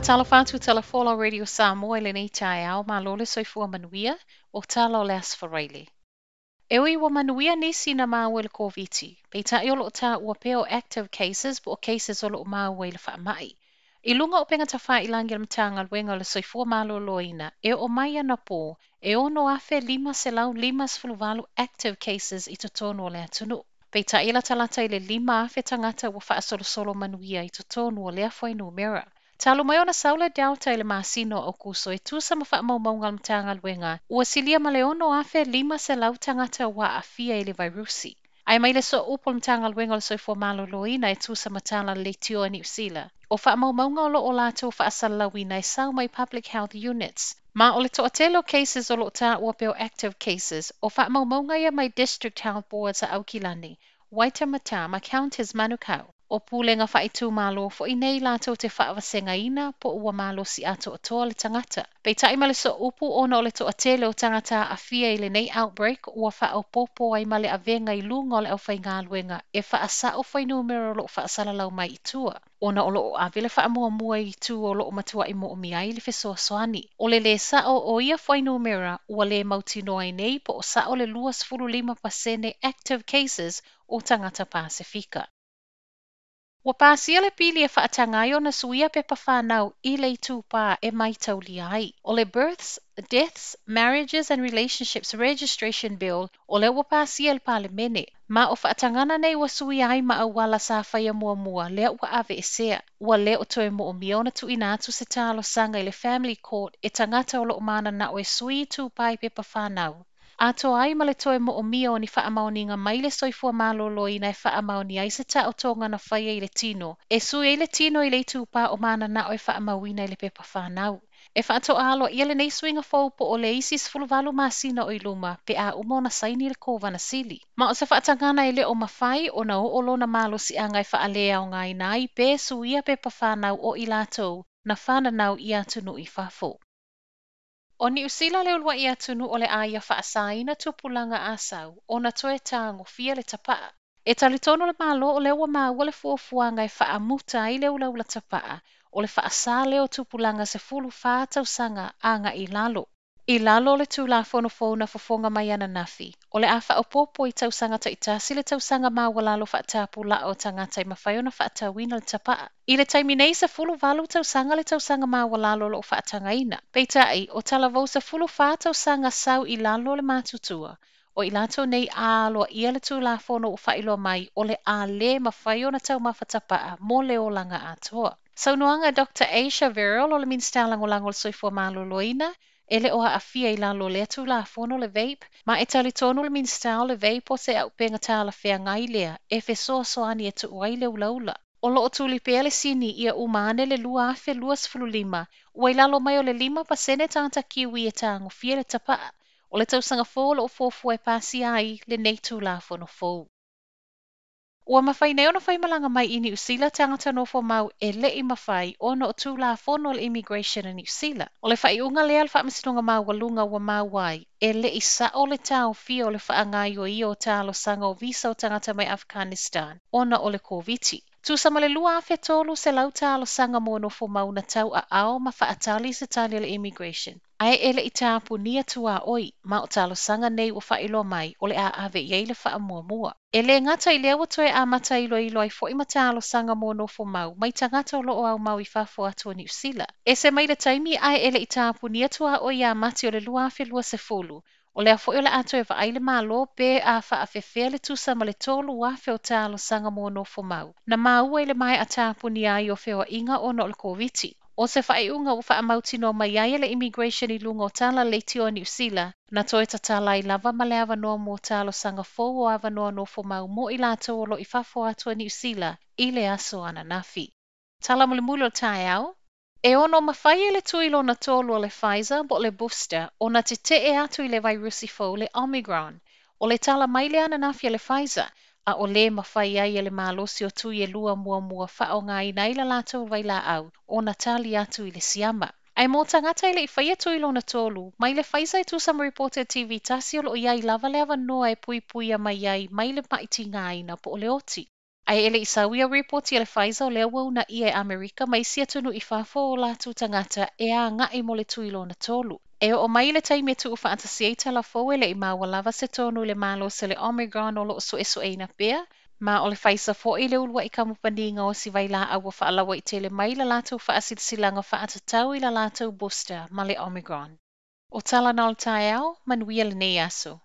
Whaatalawhātu telefola Radio Samoa le nei tae au malole soifua manuia o tala o le asfaraile. Ewi wa manuia nisi na maua le Koviti. Pei tae o loo ta ua peo active cases po o cases o loo maua i le whaamai. I lunga o penga tawha ilangi le matanga luenga o le soifua maloloina e o mai ana po e ono afe 5 active cases i totonu o le atunu. Pei tae la talata i le 5 afe tangata ua whaasolosolo manuia i totonu o le afuainu mera. Talo mai ona saula delta ile masino o kuso e tusa ma maunga mtanga luenga. Ua silia maleono afe 5 tangata wa afia ile virusi. Ai mai le so upo mtanga luenga le soifua maloloina e tusa matala le tio ni usila. O maunga o lo o latou whaasalawina e sau mai public health units. Ma o le to'atelo cases o lo ta ua peo active cases o maunga ia mai district health boards a Aukilani. Waitemata ma counters manukau. O pulenga Faitau malo fo i nei latou te whaawasenga ina po ua malo si ato atoa le tangata. Pei tai male so upu ona o le to'atele o tangata a fia i le nei outbreak ua whaopopo ai male avenga i lunga o le au whainga luenga e whaasa o whainumero lo whaasalalau mai i tua. Ona o lo avile whaamuamua i tu o lo matua i mo o miai le fesoa soani. O le sao o ia whainumera ua le mautino ai nei po o sao le 25% active cases o tangata Pasifika. Wa Pasia le pili e whaatangai o na suia pepa fanau I le itupa e maitaulia ai. O le Births, Deaths, Marriages and Relationships Registration Bill o le wa Pasia le palemene. Ma o whaatangana nei wa suia ai ma awala sa whaia mua lea ua ave e sea. Ua le o toe mo o miona tu inatu se talosaga I le Family Court e tangata o lo mana na o e sui itupa I pepa fanau. Atoa ai ma le toe mo o mia o ni whaamaoninga mai le soifua maloloina e whaamaoni ai se ta o tonga na whaia I le tino. E sui le tino I le itupa o mana na o e whaamawina I le pepa whanau. E whaatoa alo ia le nei swinga fau po o le isis fuluvalu masina o iluma pe a umona saini le kovana sili. Ma o se whaatangana I le o mafai o na o lona malo si angai whaalea o ngai nai pe suia pepa whanau o I latou na whananau I atunu I whafo. O ni usila le ulwa I atunu o le aia whaasaina tupulanga asau o na toe tagofia le tapaa. E talitono le malo o le ua maua le fuafuanga e whaamuta I le ulaula tapaa o le whaasa leo tupulanga se fulu faatausaga anga I lalo. I lalo le tulafonofona fofonga mai ana nafi. O le a whaopopo I tausaga taitasi le tausaga maua lalo whaatapula o tangata I mawhai ona whaatawina le tapaa. I le taimi nei sa fulu valu tausaga le tausaga maua lalo lo whaatangaina. Peitai o talavou sa fulu faatausaga sau I lalo le matutua. O I latou nei a aloa ia le tulafono o whailo mai o le a le mawhai ona taumawhatapaa mo le olanga atoa. Saunoanga Dr. Aisha Verrill o le Minsta Langolango le soifua maloloina ele o afia I lalo le tulafono le vape ma e talitonu le Minsta o le vape o se au penga tala whea ngai lea e fesoa soani e tuuai le ulaula. O loo tuli pea le sini ia umane le 2.25 ua I lalo mai o le 5% tangata kiwi e tagofia le tapaa. O le tausaga fō lo fōfua e Pasia ai le nei tulafono fō. Ua mafai nei ona whai malanga mai I New Zealand tangata nofomau e le I mafai ona o tulafono le immigration in New Zealand. O le whai unga lea le whaamasinonga maualunga ua mauai e le I sao le tau fia o le faagaioi o talosaga o visa o tangata mai Afghanistan ona o le Koviti. Tusa ma le 2.3 se lau talosaga mo nofomau na tau a ao ma faatali se tali le immigration. Ai ele I tāpunia tua oi, ma o talosaga nei ua whailo mai o le a ave iei le whaamuamua. E le ngata I lea ua toe amata ilo ai fo I ma talosaga mo nofomau, mai tangata o loo au mau I whafo atua New Zealand. E se mai le taimi ai ele I tāpunia tua oi a mati o le 2.20. O le a fo I le ato e vai le malo pe a whaafefea le tusa ma le tolu afe o talosaga mo nofomau. Na maua I le mai a tāpunia ai o whewa inga ona o le Koviti. O se whaiunga o whaamautino mai ai le immigration I lunga o tala leiti o New Zealand, na toe tatala I lava ma le avanoa mo talosaga fou o avanoa nofomau mo I latou o lo I whafo atua New Zealand I le aso ana nafi. Tala mo le mulo tae au. E ono mawhai le tuilo na tolu o le Pfizer bo le booster o na tetee atu I le virusi fou le Omicron. O le tala mai le ana nafi le Pfizer, a o le mawhai ai le malosi o tui e lua mua whao ngai nei la latou vai la au, o na tali atu I le siama. Ai mō tangata I le I whaia tuilo na tolu, mai le Pfizer I tu some reported TV tasi o lo iai lava le ava noa e pui a mai ai mai le maiti ngai na po o le oti. Ai ele I sauia report I le Pfizer o lea wau na ia e Amerika mai sia tonu I whafo o lātou tangata e a ngai mo le tuilo na tolu. E o mai le taimi tu faatasi e talavou ele I mawalava se tonu le malo se le Omicron o lo so e na pea, ma o le Pfizer fo I le ulua I kamupaninga o si vai la awa faalawa I tele mai la lātou faasisilanga faatatau I la lātou booster ma le Omicron. O tala na o tae au, manuia le nei aso.